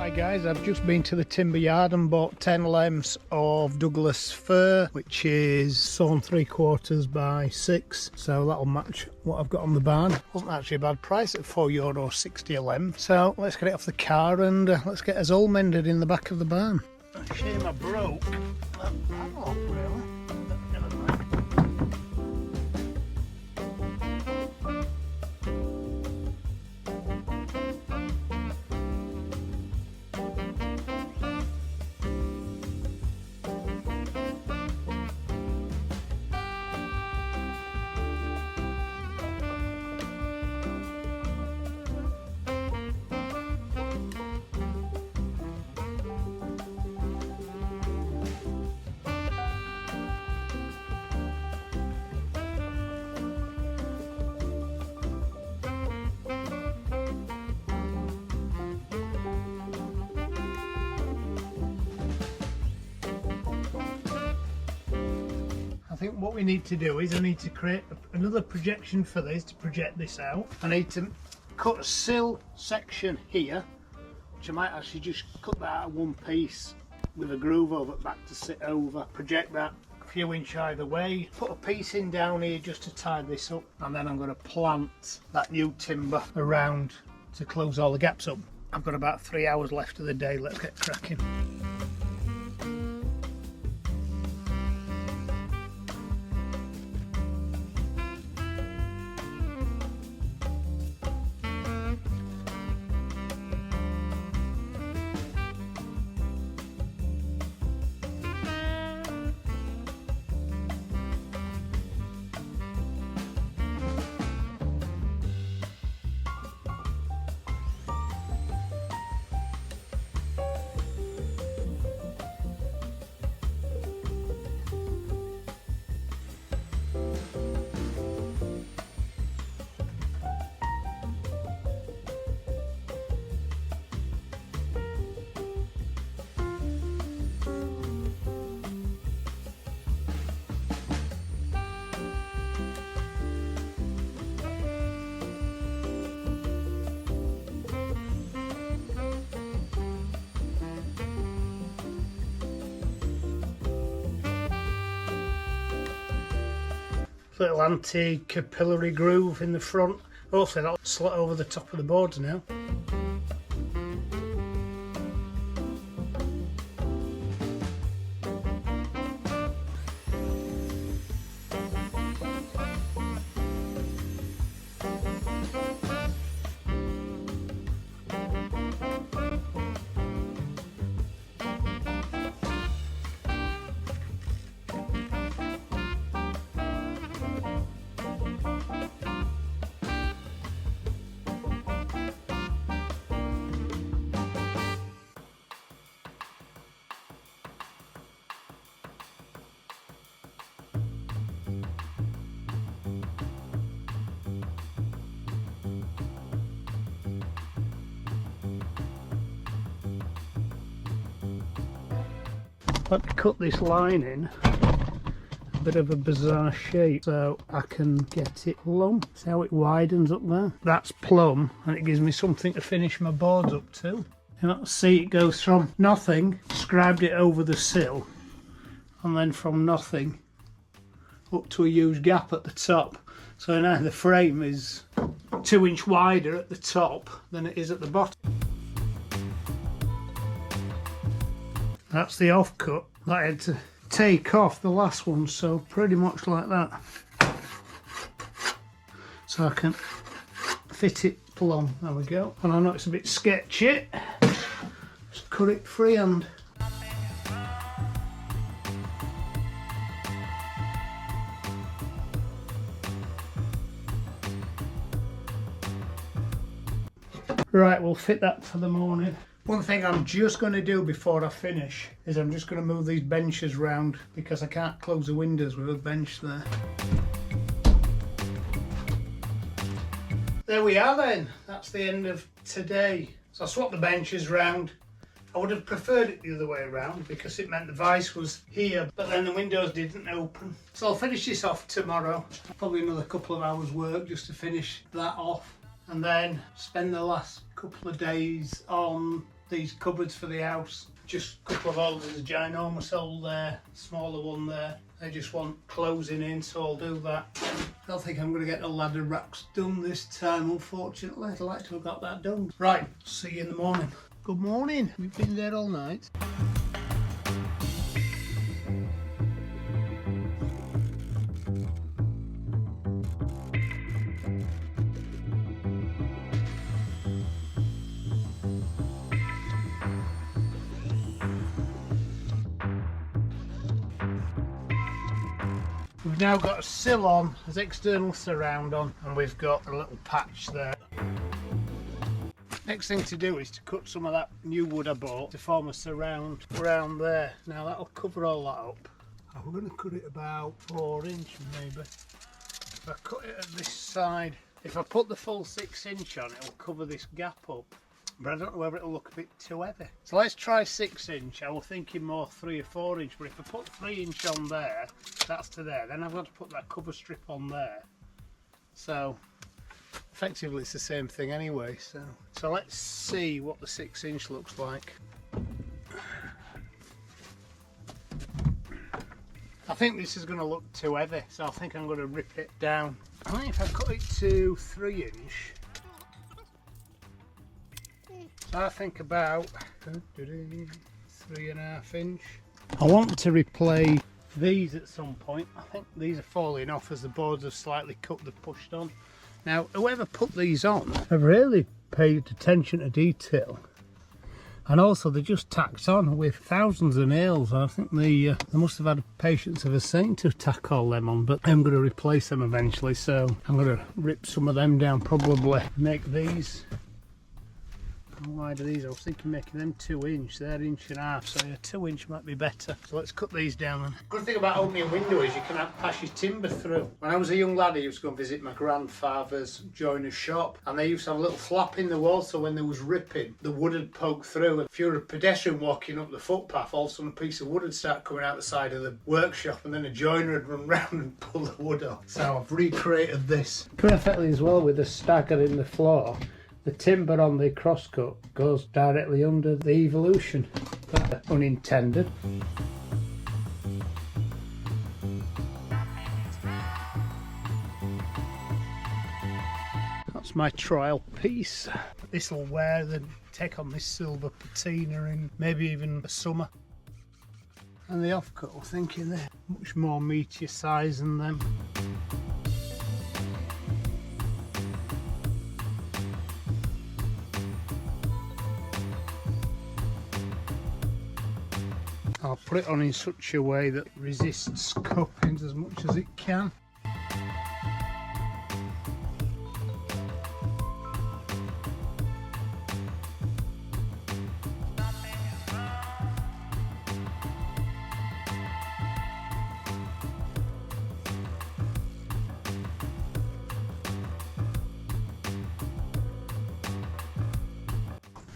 Hi guys, I've just been to the timber yard and bought 10 lengths of Douglas fir, which is sawn 3/4 by 6, so that'll match what I've got on the barn. Wasn't actually a bad price at €4.60 a length. So let's get it off the car and let's get us all mended in the back of the barn. A shame I broke that padlock really, but never mind. I think what we need to do is I need to create another projection for this to project this out. I need to cut a sill section here, which I might actually just cut that out of one piece with a groove over it back to sit over. Project that a few inches either way. Put a piece in down here just to tie this up, and then I'm going to plant that new timber around to close all the gaps up. I've got about 3 hours left of the day. Let's get cracking. Little anti-capillary groove in the front. Hopefully that'll slot over the top of the boards now. Let me cut this line in a bit of a bizarre shape so I can get it plumb. See how it widens up there? That's plumb, and it gives me something to finish my boards up to. And let's see, it goes from nothing, scribed it over the sill, and then from nothing up to a huge gap at the top. So now the frame is 2 inch wider at the top than it is at the bottom. That's the offcut that I had to take off the last one, so pretty much like that. So I can fit it plumb. There we go. And I know it's a bit sketchy. Just cut it freehand. Right, we'll fit that for the morning. One thing I'm just going to do before I finish is I'm just going to move these benches round because I can't close the windows with a bench there. There we are then, that's the end of today. So I swapped the benches round. I would have preferred it the other way around because it meant the vice was here, but then the windows didn't open. So I'll finish this off tomorrow. Probably another couple of hours work just to finish that off, and then spend the last couple of days on these cupboards for the house. Just a couple of holes. There's a ginormous hole there, smaller one there. I just want closing in, so I'll do that. I don't think I'm going to get the ladder racks done this time, unfortunately. I'd like to have got that done. Right, see you in the morning. Good morning. We've been there all night. We've now got a sill on, there's external surround on, and we've got a little patch there. Next thing to do is to cut some of that new wood I bought to form a surround around there. Now that'll cover all that up. I'm going to cut it about 4 inch maybe. If I cut it at this side, if I put the full 6 inch on, it'll cover this gap up. But I don't know whether it'll look a bit too heavy. So let's try 6 inch. I was thinking more 3 or 4 inch, but if I put 3 inch on there, that's to there. Then I've got to put that cover strip on there. So effectively it's the same thing anyway. So let's see what the 6 inch looks like. I think this is going to look too heavy, so I think I'm going to rip it down. I think if I cut it to 3 inch, I think about 3.5 inch. I want to replace these at some point. I think these are falling off as the boards have slightly cut, they've pushed on. Now, whoever put these on have really paid attention to detail. And also they're just tacked on with thousands of nails. I think they must have had the patience of a saint to tack all them on, but I'm going to replace them eventually, so I'm going to rip some of them down, probably make these. How wide are these? I was thinking making them 2 inch, they're 1.5 inches, so yeah, 2 inch might be better. So let's cut these down then. Good thing about opening a window is you can pass your timber through. When I was a young lad, I used to go and visit my grandfather's joiner's shop, and they used to have a little flap in the wall, so when there was ripping, the wood would poke through. And if you were a pedestrian walking up the footpath, all of a sudden a piece of wood would start coming out the side of the workshop, and then a joiner would run round and pull the wood off. So I've recreated this perfectly as well with a stagger in the floor. The timber on the crosscut goes directly under the evolution. Unintended. That's my trial piece. This will wear and take on this silver patina in maybe even the summer. And the offcut, I'm thinking they're much more meatier size than them. I'll put it on in such a way that resists cuppings as much as it can.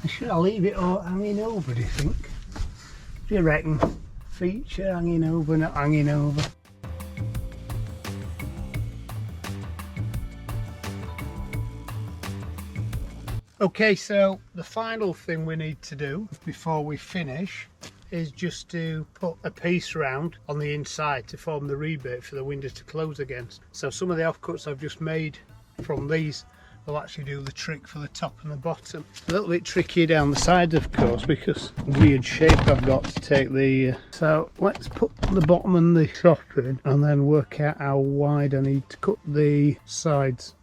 Should I leave it all hanging over, do you think? Do you reckon? Feature hanging over, not hanging over. Okay, so the final thing we need to do before we finish is just to put a piece round on the inside to form the rebate for the windows to close against. So some of the offcuts I've just made from these will actually do the trick for the top and the bottom. A little bit trickier down the sides, of course, because weird shape I've got to take the... So let's put the bottom and the top in and then work out how wide I need to cut the sides.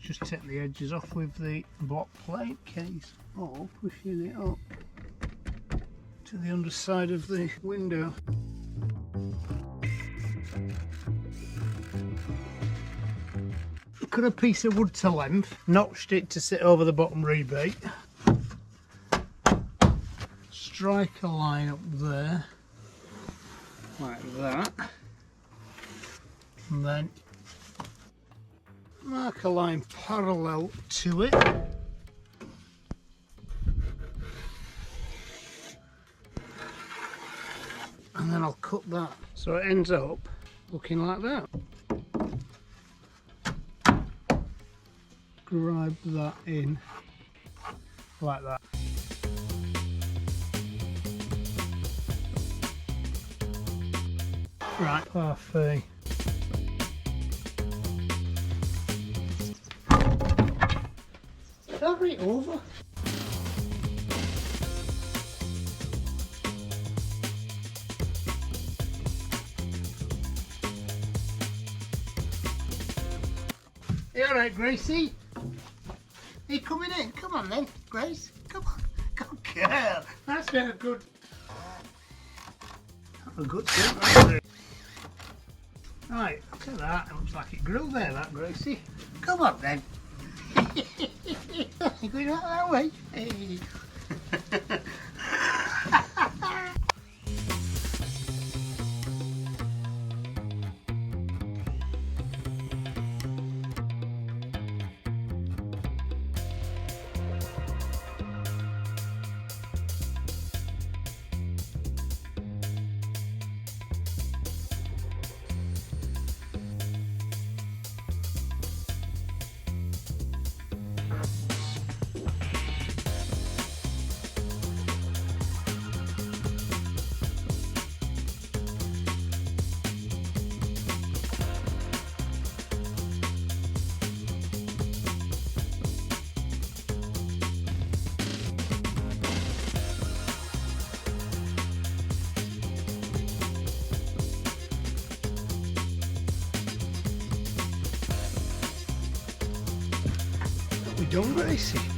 Just take the edges off with the block plate case, or pushing it up to the underside of the window. Cut a piece of wood to length, notched it to sit over the bottom rebate, strike a line up there like that, and then mark a line parallel to it, and then I'll cut that so it ends up looking like that. Grab that in like that. Right, parfait. Carry it over. You alright, Gracie? Are you coming in? Come on then, Grace. Come on. Good girl. That's a good... A good suit, isn't it? Right, look at that. It looks like it grew there, that, Gracie. Come on then. You're going out that way. Hey. We done, Gracie?